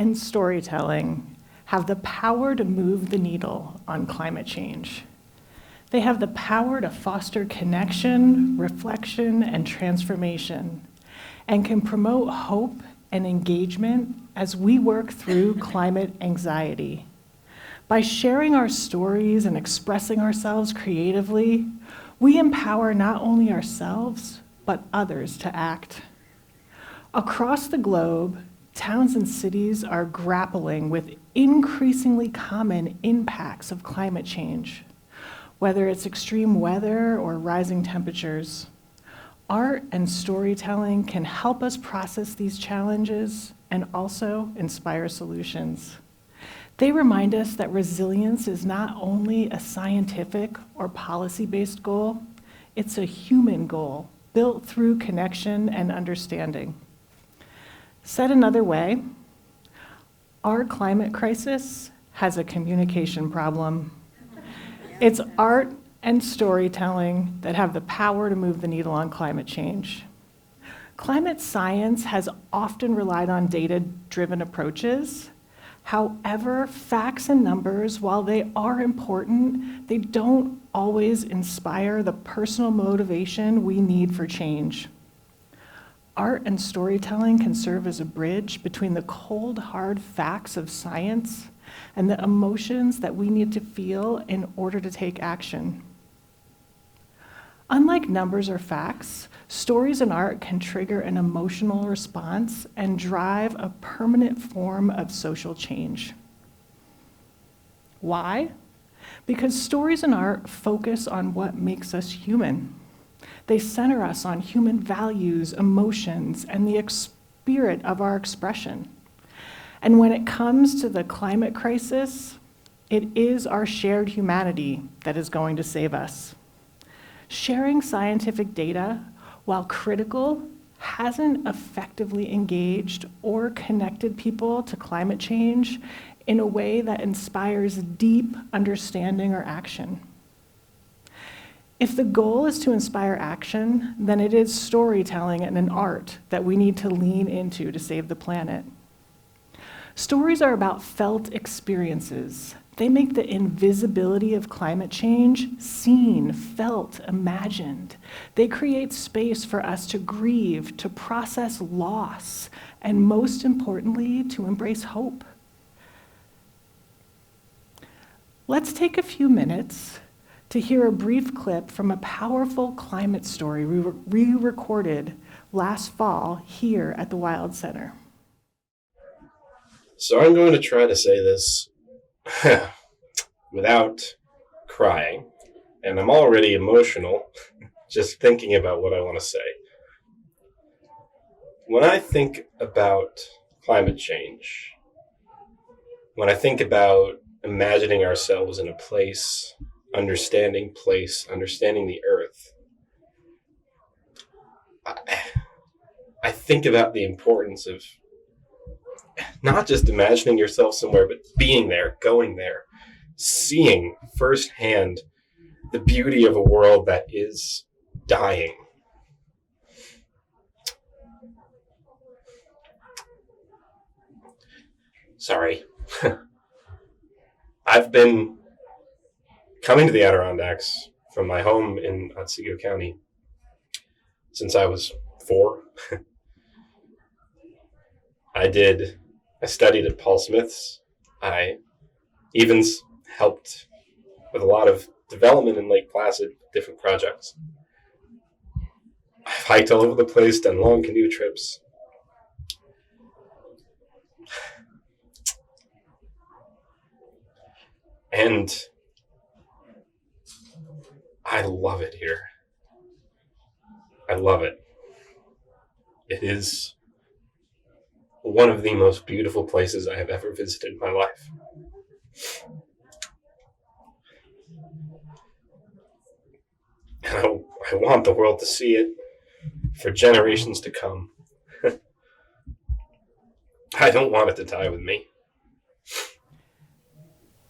and storytelling have the power to move the needle on climate change. They have the power to foster connection, reflection, and transformation, and can promote hope and engagement as we work through climate anxiety. By sharing our stories and expressing ourselves creatively, we empower not only ourselves, but others to act. Across the globe, towns and cities are grappling with increasingly common impacts of climate change, whether it's extreme weather or rising temperatures. Art and storytelling can help us process these challenges and also inspire solutions. They remind us that resilience is not only a scientific or policy-based goal, it's a human goal built through connection and understanding. Said another way, our climate crisis has a communication problem. It's art and storytelling that have the power to move the needle on climate change. Climate science has often relied on data-driven approaches. However, facts and numbers, while they are important, they don't always inspire the personal motivation we need for change. Art and storytelling can serve as a bridge between the cold, hard facts of science and the emotions that we need to feel in order to take action. Unlike numbers or facts, stories and art can trigger an emotional response and drive a permanent form of social change. Why? Because stories and art focus on what makes us human. They center us on human values, emotions, and the spirit of our expression. And when it comes to the climate crisis, it is our shared humanity that is going to save us. Sharing scientific data, while critical, hasn't effectively engaged or connected people to climate change in a way that inspires deep understanding or action. If the goal is to inspire action, then it is storytelling and an art that we need to lean into to save the planet. Stories are about felt experiences. They make the invisibility of climate change seen, felt, imagined. They create space for us to grieve, to process loss, and most importantly, to embrace hope. Let's take a few minutes to hear a brief clip from a powerful climate story we recorded last fall here at the Wild Center. So I'm going to try to say this without crying, and I'm already emotional just thinking about what I want to say. When I think about climate change, when I think about imagining ourselves in a place, understanding the earth, I think about the importance of not just imagining yourself somewhere, but being there, going there, seeing firsthand the beauty of a world that is dying. Sorry. I've been coming to the Adirondacks from my home in Otsego County since I was 4. I studied at Paul Smith's. I even helped with a lot of development in Lake Placid, different projects. I've hiked all over the place, done long canoe trips. And I love it here. I love it. It is one of the most beautiful places I have ever visited in my life. And I want the world to see it for generations to come. I don't want it to die with me.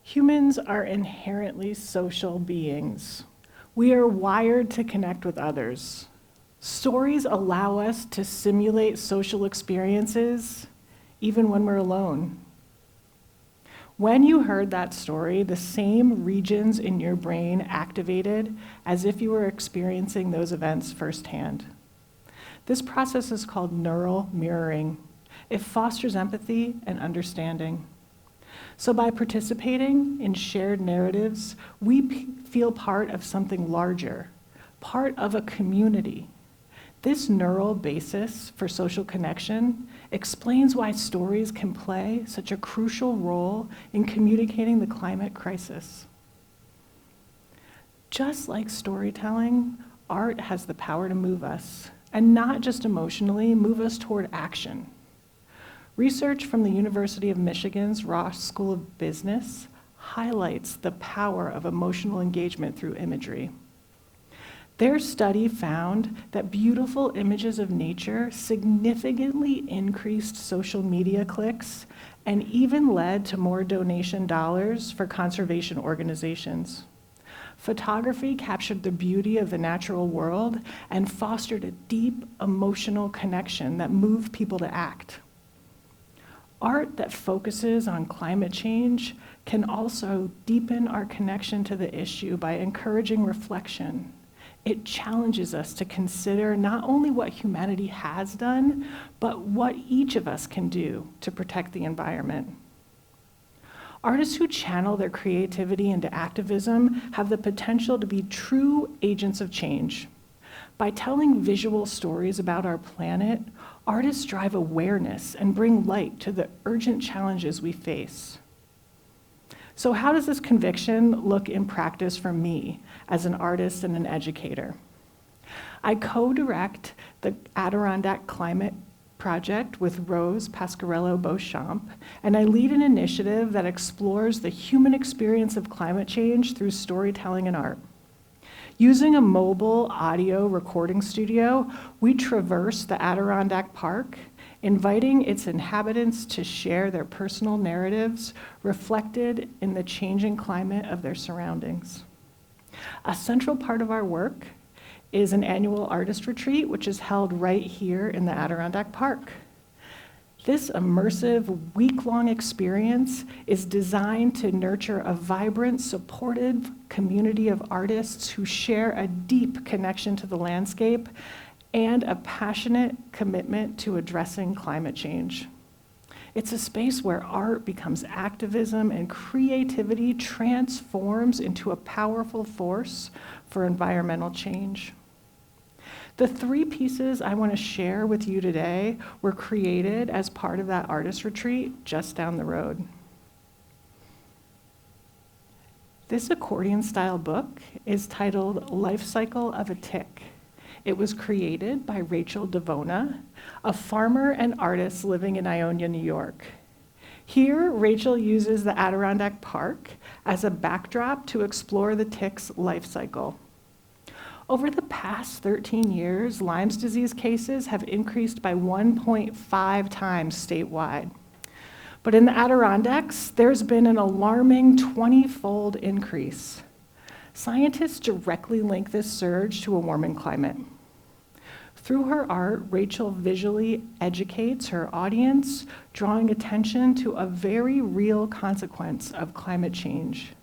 Humans are inherently social beings. We are wired to connect with others. Stories allow us to simulate social experiences, even when we're alone. When you heard that story, the same regions in your brain activated as if you were experiencing those events firsthand. This process is called neural mirroring. It fosters empathy and understanding. So by participating in shared narratives, we feel part of something larger, part of a community. This neural basis for social connection explains why stories can play such a crucial role in communicating the climate crisis. Just like storytelling, art has the power to move us, and not just emotionally, move us toward action. Research from the University of Michigan's Ross School of Business highlights the power of emotional engagement through imagery. Their study found that beautiful images of nature significantly increased social media clicks and even led to more donation dollars for conservation organizations. Photography captured the beauty of the natural world and fostered a deep emotional connection that moved people to act. Art that focuses on climate change can also deepen our connection to the issue by encouraging reflection. It challenges us to consider not only what humanity has done, but what each of us can do to protect the environment. Artists who channel their creativity into activism have the potential to be true agents of change. By telling visual stories about our planet, artists drive awareness and bring light to the urgent challenges we face. So how does this conviction look in practice for me as an artist and an educator? I co-direct the Adirondack Climate Project with Rose Pasquarello-Beauchamp, and I lead an initiative that explores the human experience of climate change through storytelling and art. Using a mobile audio recording studio, we traverse the Adirondack Park, inviting its inhabitants to share their personal narratives reflected in the changing climate of their surroundings. A central part of our work is an annual artist retreat, which is held right here in the Adirondack Park. This immersive week-long experience is designed to nurture a vibrant, supportive community of artists who share a deep connection to the landscape and a passionate commitment to addressing climate change. It's a space where art becomes activism and creativity transforms into a powerful force for environmental change. The 3 pieces I want to share with you today were created as part of that artist retreat just down the road. This accordion-style book is titled Life Cycle of a Tick. It was created by Rachel Devona, a farmer and artist living in Ionia, New York. Here, Rachel uses the Adirondack Park as a backdrop to explore the tick's life cycle. Over the past 13 years, Lyme's disease cases have increased by 1.5 times statewide. But in the Adirondacks, there's been an alarming 20-fold increase. Scientists directly link this surge to a warming climate. Through her art, Rachel visually educates her audience, drawing attention to a very real consequence of climate change: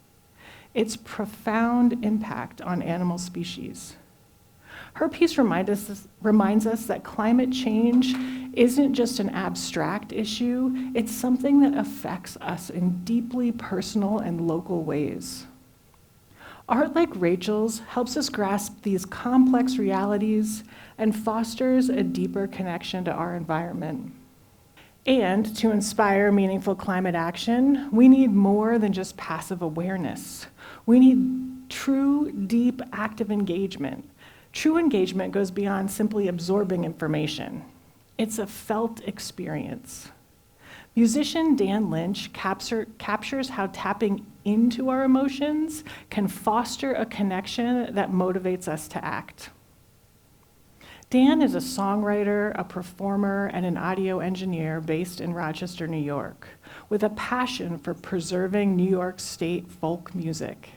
its profound impact on animal species. Her piece reminds us that climate change isn't just an abstract issue, it's something that affects us in deeply personal and local ways. Art like Rachel's helps us grasp these complex realities and fosters a deeper connection to our environment. And to inspire meaningful climate action, we need more than just passive awareness. We need true, deep, active engagement. True engagement goes beyond simply absorbing information. It's a felt experience. Musician Dan Lynch captures how tapping into our emotions can foster a connection that motivates us to act. Dan is a songwriter, a performer, and an audio engineer based in Rochester, New York, with a passion for preserving New York State folk music.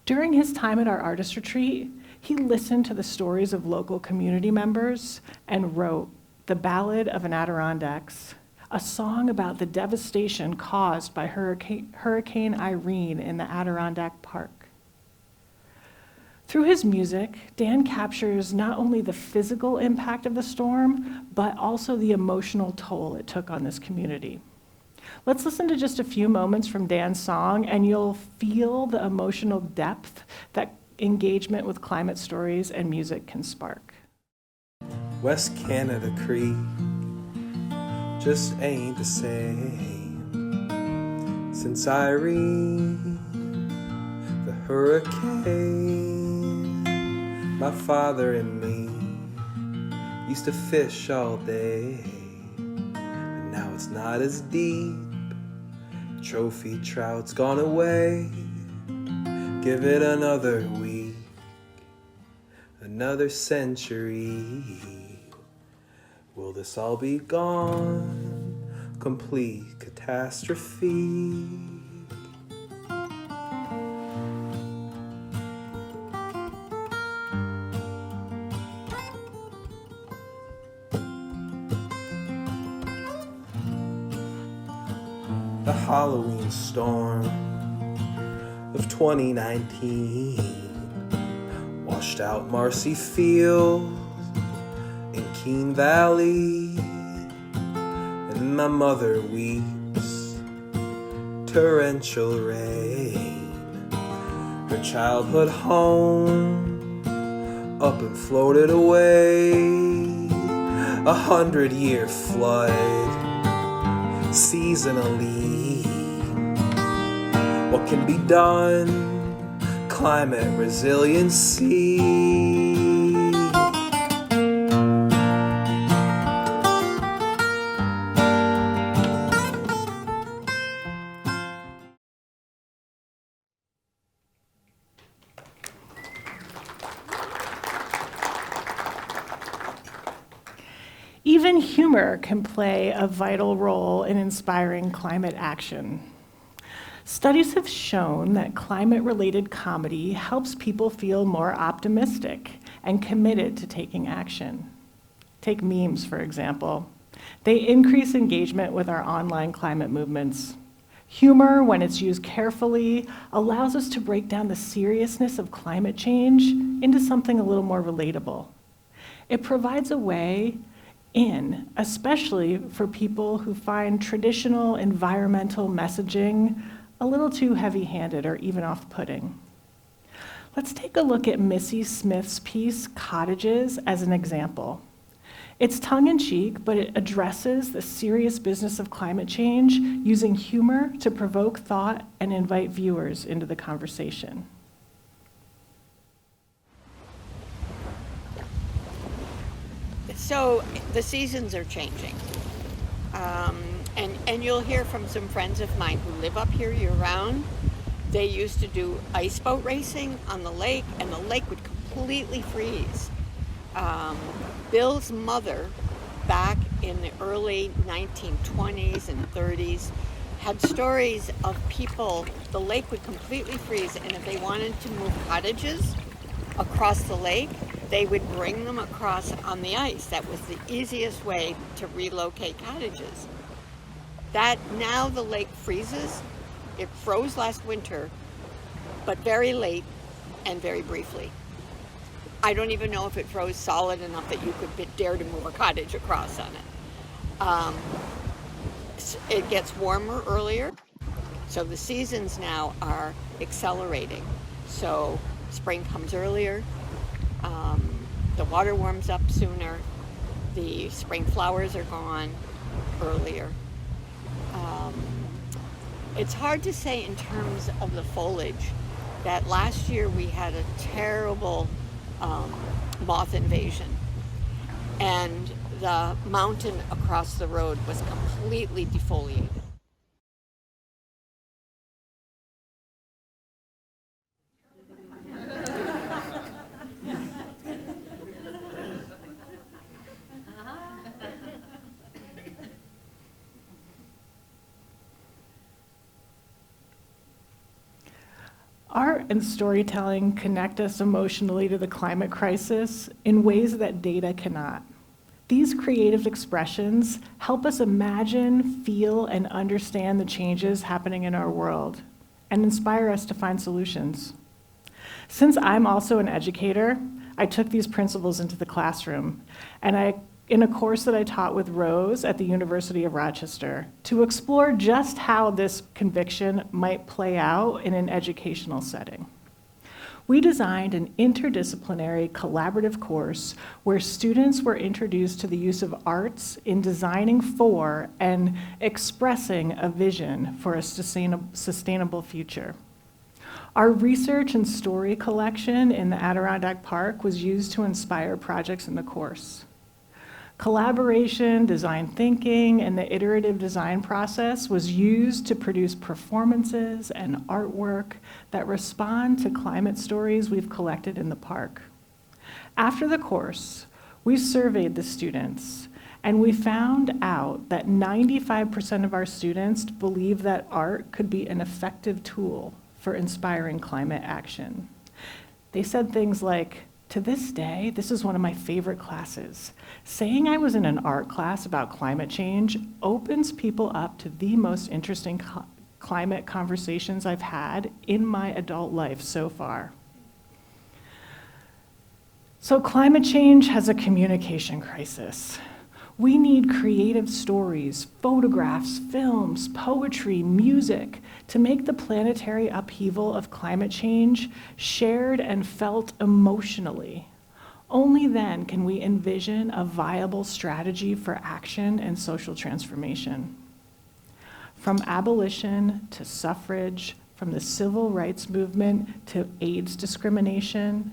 During his time at our artist retreat, he listened to the stories of local community members and wrote The Ballad of an Adirondacks, a song about the devastation caused by Hurricane Irene in the Adirondack Park. Through his music, Dan captures not only the physical impact of the storm, but also the emotional toll it took on this community. Let's listen to just a few moments from Dan's song, and you'll feel the emotional depth that engagement with climate stories and music can spark. West Canada Creek just ain't the same since Irene, the hurricane. My father and me used to fish all day, but now it's not as deep. Trophy trout's gone away. Give it another week, another century. Will this all be gone? Complete catastrophe. The Halloween storm of 2019 washed out Marcy Field in Keene Valley, and my mother weeps torrential rain. Her childhood home up and floated away. 100-year flood seasonally. What can be done? Climate resiliency. Even humor can play a vital role in inspiring climate action. Studies have shown that climate-related comedy helps people feel more optimistic and committed to taking action. Take memes, for example. They increase engagement with our online climate movements. Humor, when it's used carefully, allows us to break down the seriousness of climate change into something a little more relatable. It provides a way in, especially for people who find traditional environmental messaging a little too heavy-handed or even off-putting. Let's take a look at Missy Smith's piece, Cottages, as an example. It's tongue-in-cheek, but it addresses the serious business of climate change using humor to provoke thought and invite viewers into the conversation. So the seasons are changing. And you'll hear from some friends of mine who live up here year-round. They used to do ice boat racing on the lake, and the lake would completely freeze. Bill's mother, back in the early 1920s and 30s, had stories of people, the lake would completely freeze, and if they wanted to move cottages across the lake, they would bring them across on the ice. That was the easiest way to relocate cottages. That now the lake freezes. It froze last winter, but very late and very briefly. I don't even know if it froze solid enough that you could dare to move a cottage across on it. It gets warmer earlier, so the seasons now are accelerating. So spring comes earlier, the water warms up sooner, the spring flowers are gone earlier. It's hard to say in terms of the foliage that last year we had a terrible moth invasion, and the mountain across the road was completely defoliated. Art and storytelling connect us emotionally to the climate crisis in ways that data cannot. These creative expressions help us imagine, feel, and understand the changes happening in our world and inspire us to find solutions. Since I'm also an educator, I took these principles into the classroom, and in a course that I taught with Rose at the University of Rochester, to explore just how this conviction might play out in an educational setting. We designed an interdisciplinary collaborative course where students were introduced to the use of arts in designing for and expressing a vision for a sustainable future. Our research and story collection in the Adirondack Park was used to inspire projects in the course. Collaboration, design thinking, and the iterative design process was used to produce performances and artwork that respond to climate stories we've collected in the park. After the course, we surveyed the students, and we found out that 95% of our students believe that art could be an effective tool for inspiring climate action. They said things like, "To this day, this is one of my favorite classes. Saying I was in an art class about climate change opens people up to the most interesting climate conversations I've had in my adult life so far." So climate change has a communication crisis. We need creative stories, photographs, films, poetry, music to make the planetary upheaval of climate change shared and felt emotionally. Only then can we envision a viable strategy for action and social transformation. From abolition to suffrage, from the civil rights movement to AIDS discrimination,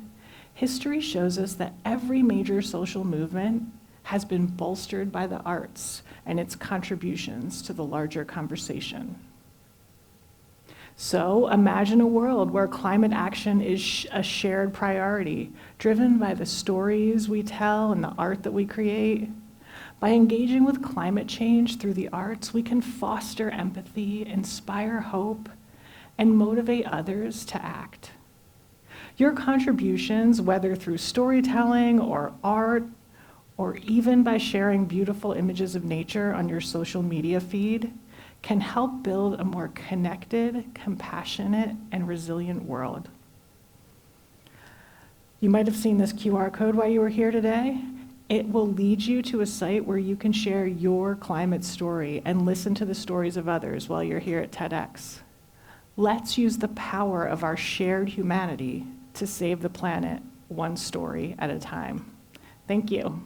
history shows us that every major social movement has been bolstered by the arts and its contributions to the larger conversation. So imagine a world where climate action is a shared priority, driven by the stories we tell and the art that we create. By engaging with climate change through the arts, we can foster empathy, inspire hope, and motivate others to act. Your contributions, whether through storytelling or art, or even by sharing beautiful images of nature on your social media feed, can help build a more connected, compassionate, and resilient world. You might have seen this QR code while you were here today. It will lead you to a site where you can share your climate story and listen to the stories of others while you're here at TEDx. Let's use the power of our shared humanity to save the planet one story at a time. Thank you.